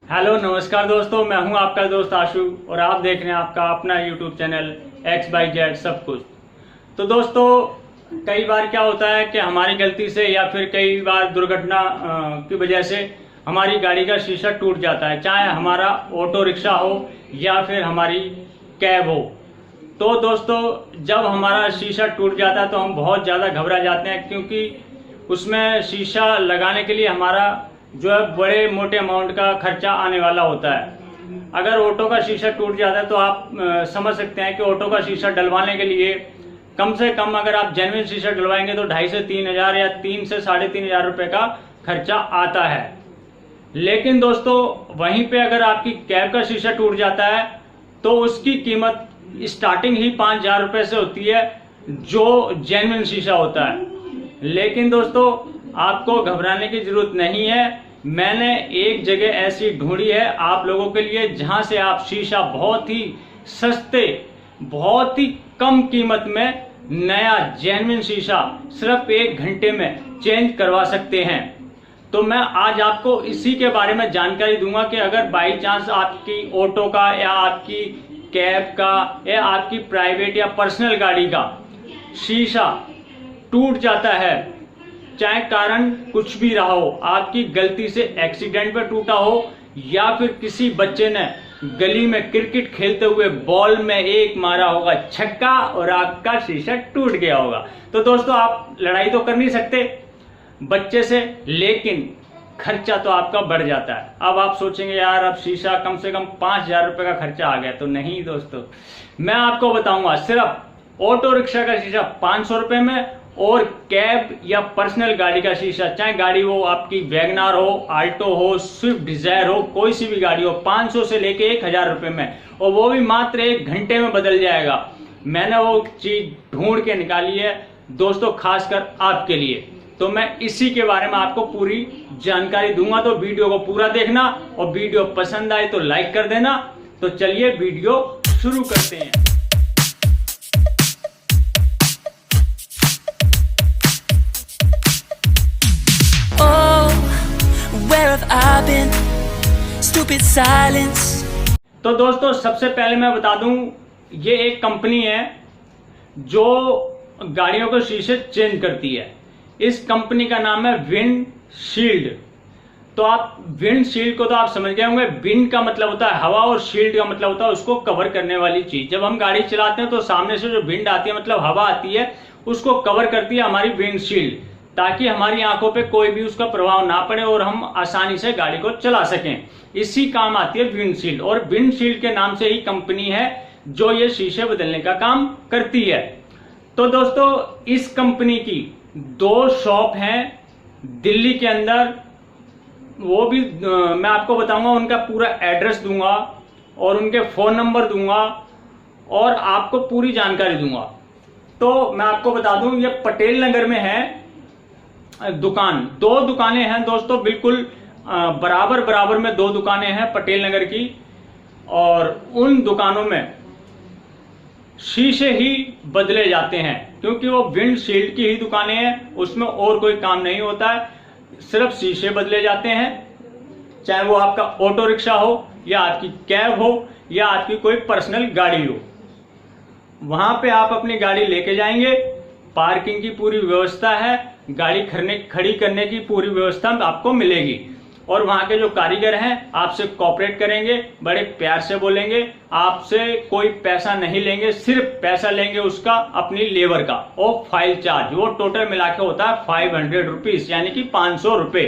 Hello नमस्कार दोस्तों, मैं हूं आपका दोस्त आशु और आप देख रहे हैं आपका अपना यूट्यूब चैनल XYZ सब कुछ। तो दोस्तों, कई बार क्या होता है कि हमारी गलती से या फिर कई बार दुर्घटना की वजह से हमारी गाड़ी का शीशा टूट जाता है, चाहे हमारा ऑटो रिक्शा हो या फिर हमारी कैब हो। तो दोस्तों, जब हमारा शीशा टूट जाता है तो हम बहुत ज़्यादा घबरा जाते हैं, क्योंकि उसमें शीशा लगाने के लिए हमारा जो है बड़े मोटे अमाउंट का खर्चा आने वाला होता है। अगर ऑटो का शीशा टूट जाता है तो आप समझ सकते हैं कि ऑटो का शीशा डलवाने के लिए कम से कम अगर आप जेन्युइन शीशा डलवाएंगे तो 2,500 से 3,000 या 3 से 3,500 रुपए का खर्चा आता है। लेकिन दोस्तों, वहीं पे अगर आपकी कैब का शीशा टूट जाता है तो उसकी कीमत स्टार्टिंग ही 5,000 रुपए से होती है, जो जेन्युइन शीशा होता है। लेकिन दोस्तों, आपको घबराने की जरूरत नहीं है। मैंने एक जगह ऐसी ढूंढी है आप लोगों के लिए, जहां से आप शीशा बहुत ही सस्ते, बहुत ही कम कीमत में नया जेन्युइन शीशा सिर्फ 1 घंटे में चेंज करवा सकते हैं। तो मैं आज आपको इसी के बारे में जानकारी दूंगा कि अगर बाई चांस आपकी ऑटो का या आपकी कैब का या आपकी प्राइवेट या पर्सनल गाड़ी का शीशा टूट जाता है, चाहे कारण कुछ भी रहा हो, आपकी गलती से एक्सीडेंट में टूटा हो या फिर किसी बच्चे ने गली में क्रिकेट खेलते हुए बॉल में एक मारा होगा छक्का और आपका शीशा टूट गया होगा, तो दोस्तों आप लड़ाई तो कर नहीं सकते बच्चे से, लेकिन खर्चा तो आपका बढ़ जाता है। अब आप सोचेंगे यार अब शीशा कम से कम 5,000 रुपए का खर्चा आ गया, तो नहीं दोस्तों, मैं आपको बताऊंगा सिर्फ ऑटो रिक्शा का शीशा 500 रुपए में और कैब या पर्सनल गाड़ी का शीशा, चाहे गाड़ी वो आपकी वैगनार हो, आल्टो हो, स्विफ्ट डिजायर हो, कोई सी भी गाड़ी हो, 500 से लेके 1,000 रुपए में, और वो भी मात्र 1 घंटे में बदल जाएगा। मैंने वो चीज ढूंढ के निकाली है दोस्तों, खासकर आपके लिए। तो मैं इसी के बारे में आपको पूरी जानकारी दूंगा, तो वीडियो को पूरा देखना, और वीडियो पसंद आए तो लाइक कर देना। तो चलिए वीडियो शुरू करते हैं। Where have I been? Stupid silence. तो दोस्तों, सबसे पहले मैं बता दूं, ये एक कंपनी है जो गाड़ियों के शीशे चेंज करती है। इस कंपनी का नाम है विंडशील्ड। तो आप विंडशील्ड को तो आप समझ गए होंगे, विंड का मतलब होता है हवा और शील्ड का मतलब होता है उसको कवर करने वाली चीज। जब हम गाड़ी चलाते हैं तो सामने से जो विंड आती है, मतलब हवा आती है, उसको कवर करती है हमारी विंडशील्ड, ताकि हमारी आंखों पे कोई भी उसका प्रभाव ना पड़े और हम आसानी से गाड़ी को चला सकें। इसी काम आती है विंडशील्ड, और विंडशील्ड के नाम से ही कंपनी है जो ये शीशे बदलने का काम करती है। तो दोस्तों, इस कंपनी की 2 शॉप हैं दिल्ली के अंदर, वो भी मैं आपको बताऊंगा, उनका पूरा एड्रेस दूंगा और उनके फोन नंबर दूंगा और आपको पूरी जानकारी दूंगा। तो मैं आपको बता दूं, ये पटेल नगर में है दुकान। 2 दुकानें हैं दोस्तों, बिल्कुल बराबर में 2 दुकानें हैं पटेल नगर की, और उन दुकानों में शीशे ही बदले जाते हैं, क्योंकि वो विंडशील्ड की ही दुकानें हैं, उसमें और कोई काम नहीं होता है, सिर्फ शीशे बदले जाते हैं। चाहे वो आपका ऑटो रिक्शा हो या आपकी कैब हो या आपकी कोई पर्सनल गाड़ी हो, वहां पे आप अपनी गाड़ी लेके जाएंगे, पार्किंग की पूरी व्यवस्था है, गाड़ी खड़ी करने की पूरी व्यवस्था आपको मिलेगी, और वहां के जो कारीगर हैं आपसे कोऑपरेट करेंगे, बड़े प्यार से बोलेंगे, आपसे कोई पैसा नहीं लेंगे, सिर्फ पैसा लेंगे उसका अपनी लेबर का और फाइल चार्ज, वो टोटल मिला के होता है 500 रुपीज, यानी कि 500 रुपए।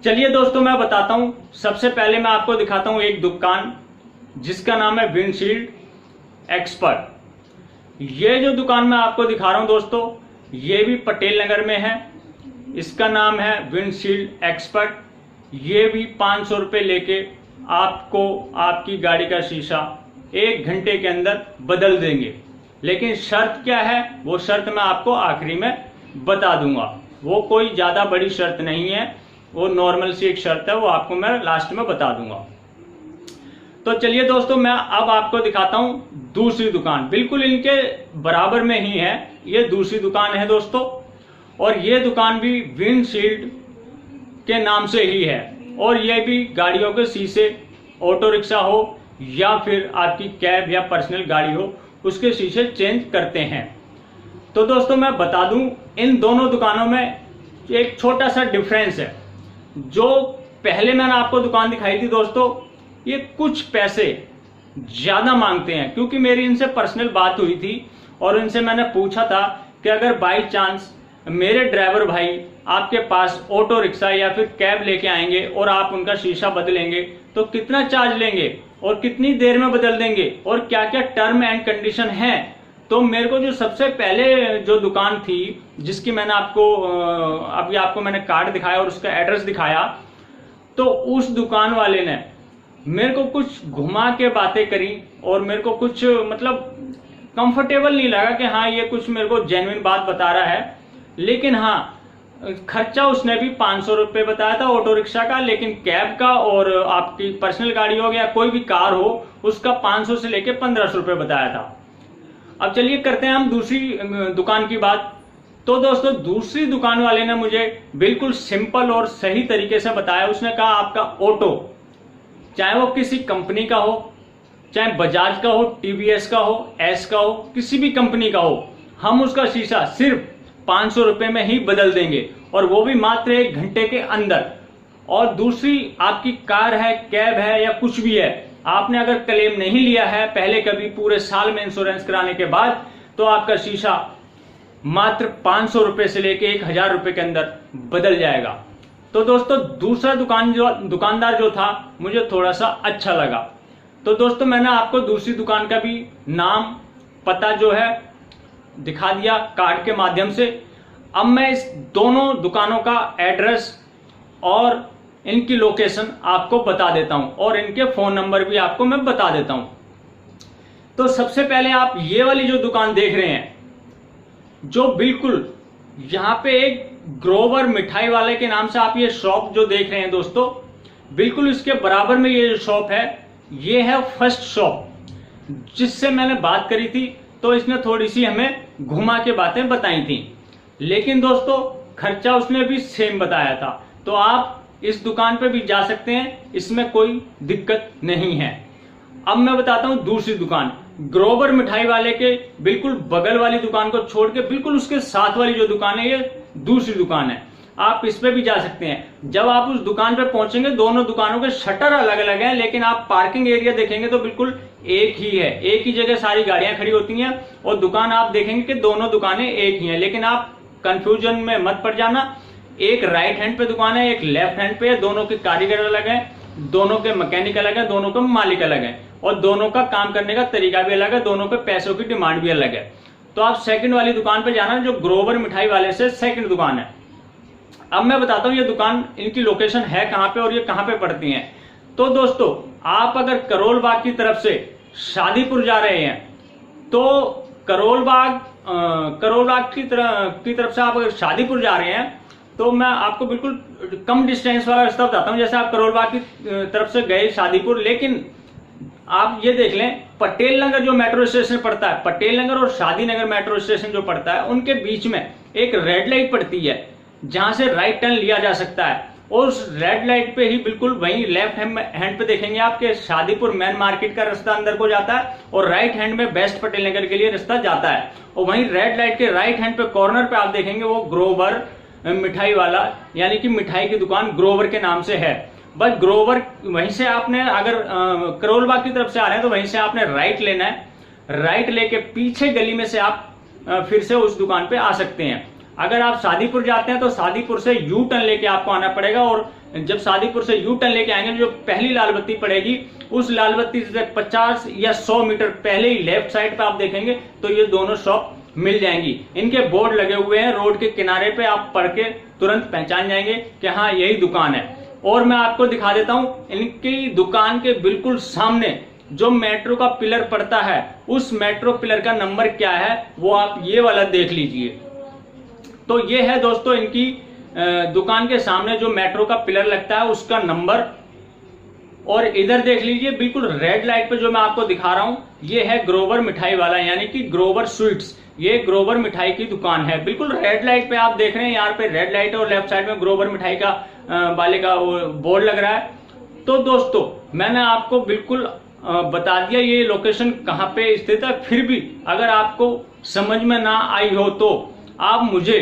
चलिए दोस्तों, मैं बताता हूं। सबसे पहले मैं आपको दिखाता हूं एक दुकान जिसका नाम है विंडशील्ड एक्सपर्ट। ये जो दुकान मैं आपको दिखा रहा हूं दोस्तों, ये भी पटेल नगर में है, इसका नाम है विंडशील्ड एक्सपर्ट। ये भी 500 रुपए लेके आपको आपकी गाड़ी का शीशा 1 घंटे के अंदर बदल देंगे। लेकिन शर्त क्या है, वो शर्त मैं आपको आखिरी में बता दूंगा। वो कोई ज्यादा बड़ी शर्त नहीं है, वो नॉर्मल सी एक शर्त है, वो आपको मैं लास्ट में बता दूंगा। तो चलिए दोस्तों, मैं अब आपको दिखाता हूं दूसरी दुकान, बिल्कुल इनके बराबर में ही है। ये दूसरी दुकान है दोस्तों, और ये दुकान भी विंडशील्ड के नाम से ही है। और ये भी गाड़ियों के शीशे, ऑटो रिक्शा हो या फिर आपकी कैब या पर्सनल गाड़ी हो, उसके शीशे चेंज करते हैं। तो दोस्तों मैं बता दूं, इन दोनों दुकानों में एक छोटा सा डिफरेंस है। जो पहले मैंने आपको दुकान दिखाई थी दोस्तों, ये कुछ पैसे ज्यादा मांगते हैं, क्योंकि मेरी इनसे पर्सनल बात हुई थी और इनसे मैंने पूछा था कि अगर बाई चांस मेरे ड्राइवर भाई आपके पास ऑटो रिक्शा या फिर कैब लेके आएंगे और आप उनका शीशा बदलेंगे तो कितना चार्ज लेंगे और कितनी देर में बदल देंगे और क्या क्या टर्म एंड कंडीशन है। तो मेरे को जो सबसे पहले जो दुकान थी जिसकी मैंने आपको मैंने कार्ड दिखाया और उसका एड्रेस दिखाया, तो उस दुकान वाले ने मेरे को कुछ घुमा के बातें करी और मेरे को कुछ मतलब कंफर्टेबल नहीं लगा कि हाँ ये कुछ मेरे को जेन्युइन बात बता रहा है। लेकिन हाँ, खर्चा उसने भी 500 रुपये बताया था ऑटो रिक्शा का, लेकिन कैब का और आपकी पर्सनल गाड़ी हो या कोई भी कार हो उसका 500 से लेके 1500 रुपये बताया था। अब चलिए करते हैं हम दूसरी दुकान की बात। तो दोस्तों दूसरी दुकान वाले ने मुझे बिल्कुल सिंपल और सही तरीके से बताया। उसने कहा आपका ऑटो चाहे वो किसी कंपनी का हो, चाहे बजाज का हो, टीवीएस का हो, एस का हो, किसी भी कंपनी का हो, हम उसका शीशा सिर्फ 500 रुपए में ही बदल देंगे और वो भी मात्र 1 घंटे के अंदर। और दूसरी आपकी कार है, कैब है या कुछ भी है, आपने अगर क्लेम नहीं लिया है पहले कभी पूरे साल में इंश्योरेंस कराने के बाद, तो आपका शीशा मात्र 500 रुपए से लेके 1000 रुपए के अंदर बदल जाएगा। तो दोस्तों दूसरा दुकानदार जो था मुझे थोड़ा सा अच्छा लगा। तो दोस्तों मैंने आपको दूसरी दुकान का भी नाम पता जो है दिखा दिया कार्ड के माध्यम से। अब मैं इस दोनों दुकानों का एड्रेस और इनकी लोकेशन आपको बता देता हूं और इनके फोन नंबर भी आपको मैं बता देता हूं। तो सबसे पहले आप ये वाली जो दुकान देख रहे हैं, जो बिल्कुल यहां पे एक ग्रोवर मिठाई वाले के नाम से आप ये शॉप जो देख रहे हैं दोस्तों, बिल्कुल इसके बराबर में ये जो शॉप है, ये है फर्स्ट शॉप जिससे मैंने बात करी थी। तो इसने थोड़ी सी हमें घुमा के बातें बताई थी, लेकिन दोस्तों खर्चा उसने भी सेम बताया था। तो आप इस दुकान पे भी जा सकते हैं, इसमें कोई दिक्कत नहीं है। अब मैं बताता हूं दूसरी दुकान, ग्रोवर मिठाई वाले के बिल्कुल बगल वाली दुकान को छोड़ के बिल्कुल उसके साथ वाली जो दुकान है, ये दूसरी दुकान है। आप इस पे भी जा सकते हैं। जब आप उस दुकान पे पहुंचेंगे, दोनों दुकानों के शटर अलग अलग हैं, लेकिन आप पार्किंग एरिया देखेंगे तो बिल्कुल एक ही है। एक ही जगह सारी गाड़ियां खड़ी होती हैं और दुकान आप देखेंगे कि दोनों दुकानें एक ही हैं। लेकिन आप कंफ्यूजन में मत पड़ जाना, एक राइट हैंड पे दुकान है, एक लेफ्ट हैंड पे है। दोनों के कारीगर अलग है, दोनों के मैकेनिक अलग है, दोनों के मालिक अलग है और दोनों का काम करने का तरीका भी अलग है, दोनों पे पैसों की डिमांड भी अलग है। तो आप सेकंड वाली दुकान पे जाना, जो ग्रोवर मिठाई वाले से सेकंड दुकान है। अब मैं बताता हूं ये दुकान, इनकी लोकेशन है कहां पे और ये कहां पे पड़ती हैं। तो दोस्तों आप अगर करोल बाग की तरफ से शादीपुर जा रहे हैं, तो करोल बाग की तरफ से आप अगर शादीपुर जा रहे हैं, तो मैं आपको बिल्कुल कम डिस्टेंस वाला रास्ता बताता हूं। जैसे आप करोल बाग की तरफ से गए शादीपुर, लेकिन आप ये देख लें पटेल नगर जो मेट्रो स्टेशन पड़ता है, पटेल नगर और शादी नगर मेट्रो स्टेशन जो पड़ता है, उनके बीच में एक रेड लाइट पड़ती है जहां से राइट टर्न लिया जा सकता है। और उस रेड लाइट पे ही बिल्कुल वहीं लेफ्ट हैंड पे देखेंगे आपके शादीपुर मेन मार्केट का रास्ता अंदर को जाता है और राइट हैंड में बेस्ट पटेल नगर के लिए रास्ता जाता है। और वहीं रेड लाइट के राइट हैंड पे कॉर्नर पे आप देखेंगे वो ग्रोवर मिठाई वाला, यानी कि मिठाई की दुकान ग्रोवर के नाम से है। बस ग्रोवर, वहीं से आपने अगर करोल बाग की तरफ से आ रहे हैं तो वहीं से आपने राइट लेना है। राइट लेके पीछे गली में से आप फिर से उस दुकान पे आ सकते हैं। अगर आप शादीपुर जाते हैं तो शादीपुर से यू टर्न लेके आपको आना पड़ेगा और जब शादीपुर से यू टर्न लेके आएंगे, जो पहली लाल बत्ती पड़ेगी, उस लाल बत्ती से 50 या 100 मीटर पहले ही लेफ्ट साइड पे आप देखेंगे तो ये दोनों शॉप मिल जाएंगी। इनके बोर्ड लगे हुए हैं रोड के किनारे पे, आप पढ़ के तुरंत पहचान जाएंगे कि हाँ यही दुकान है। और मैं आपको दिखा देता हूं, इनकी दुकान के बिल्कुल सामने जो मेट्रो का पिलर पड़ता है, उस मेट्रो पिलर का नंबर क्या है वो आप ये वाला देख लीजिए। तो ये है दोस्तों इनकी दुकान के सामने जो मेट्रो का पिलर लगता है उसका नंबर। और इधर देख लीजिए बिल्कुल रेड लाइट पे जो मैं आपको दिखा रहा हूं, ये है ग्रोवर मिठाई वाला, यानी कि ग्रोवर स्वीट्स। ये ग्रोवर मिठाई की दुकान है। बिल्कुल रेड लाइट पे आप देख रहे हैं, यहाँ पे रेड लाइट और लेफ्ट साइड में ग्रोवर मिठाई का वाले का बोर्ड लग रहा है। तो दोस्तों मैंने आपको बिल्कुल बता दिया ये लोकेशन कहाँ पे स्थित है। फिर भी अगर आपको समझ में ना आई हो तो आप मुझे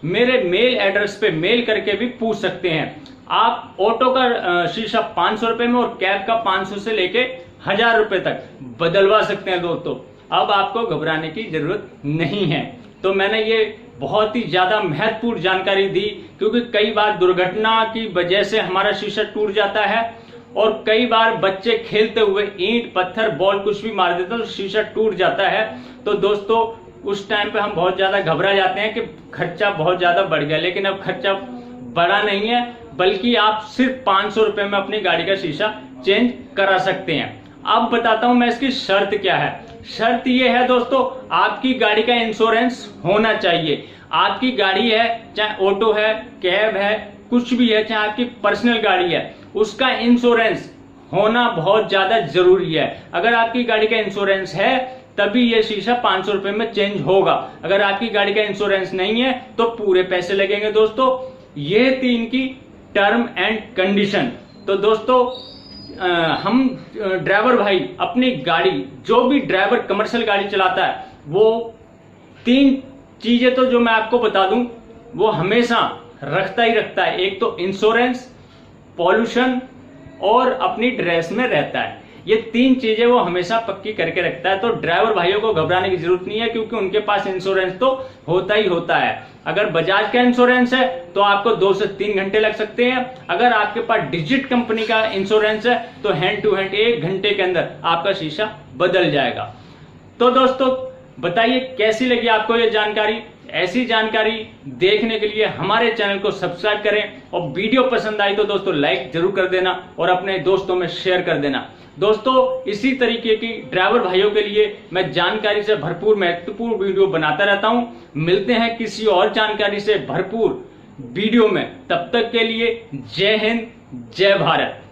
मेरे मेल एड्रेस पे मेल करके भी पूछ सकते हैं। आप ऑटो का शीशा 500 रुपए में और कैब का 500 से लेके 1000 रुपए तक बदलवा सकते हैं दोस्तों। अब आपको घबराने की जरूरत नहीं है। तो मैंने ये बहुत ही ज्यादा महत्वपूर्ण जानकारी दी, क्योंकि कई बार दुर्घटना की वजह से हमारा शीशा टूट जाता है और कई बार बच्चे खेलते हुए ईंट पत्थर बॉल कुछ भी मार देते हैं तो शीशा टूट जाता है। तो दोस्तों उस टाइम पे हम बहुत ज्यादा घबरा जाते हैं कि खर्चा बहुत ज्यादा बढ़ गया, लेकिन अब खर्चा बढ़ा नहीं है, बल्कि आप सिर्फ 500 रुपए में अपनी गाड़ी का शीशा चेंज करा सकते हैं। अब बताता हूं मैं इसकी शर्त क्या है। शर्त ये है दोस्तों, आपकी गाड़ी का इंश्योरेंस होना चाहिए। आपकी गाड़ी है, चाहे ऑटो है, कैब है, कुछ भी है, चाहे आपकी पर्सनल गाड़ी है, उसका इंश्योरेंस होना बहुत ज्यादा जरूरी है। अगर आपकी गाड़ी का इंश्योरेंस है तभी ये शीशा 500 रुपए में चेंज होगा। अगर आपकी गाड़ी का इंश्योरेंस नहीं है तो पूरे पैसे लगेंगे दोस्तों। ये थी इनकी टर्म एंड कंडीशन। तो दोस्तों हम ड्राइवर भाई अपनी गाड़ी, जो भी ड्राइवर कमर्शियल गाड़ी चलाता है, वो 3 चीजें तो जो मैं आपको बता दूं वो हमेशा रखता ही रखता है। एक तो इंश्योरेंस, पॉल्यूशन और अपनी ड्रेस में रहता है। ये 3 चीजें वो हमेशा पक्की करके रखता है। तो ड्राइवर भाइयों को घबराने की जरूरत नहीं है, क्योंकि उनके पास इंश्योरेंस तो होता ही होता है। अगर बजाज का इंश्योरेंस है तो आपको 2 से 3 घंटे लग सकते हैं। अगर आपके पास डिजिट कंपनी का इंश्योरेंस है तो हैंड टू हैंड 1 घंटे के अंदर आपका शीशा बदल जाएगा। तो दोस्तों बताइए कैसी लगी आपको ये जानकारी। ऐसी जानकारी देखने के लिए हमारे चैनल को सब्सक्राइब करें और वीडियो पसंद आई तो दोस्तों लाइक जरूर कर देना और अपने दोस्तों में शेयर कर देना। दोस्तों इसी तरीके की ड्राइवर भाइयों के लिए मैं जानकारी से भरपूर महत्वपूर्ण वीडियो बनाता रहता हूं। मिलते हैं किसी और जानकारी से भरपूर वीडियो में। तब तक के लिए जय हिंद, जय भारत।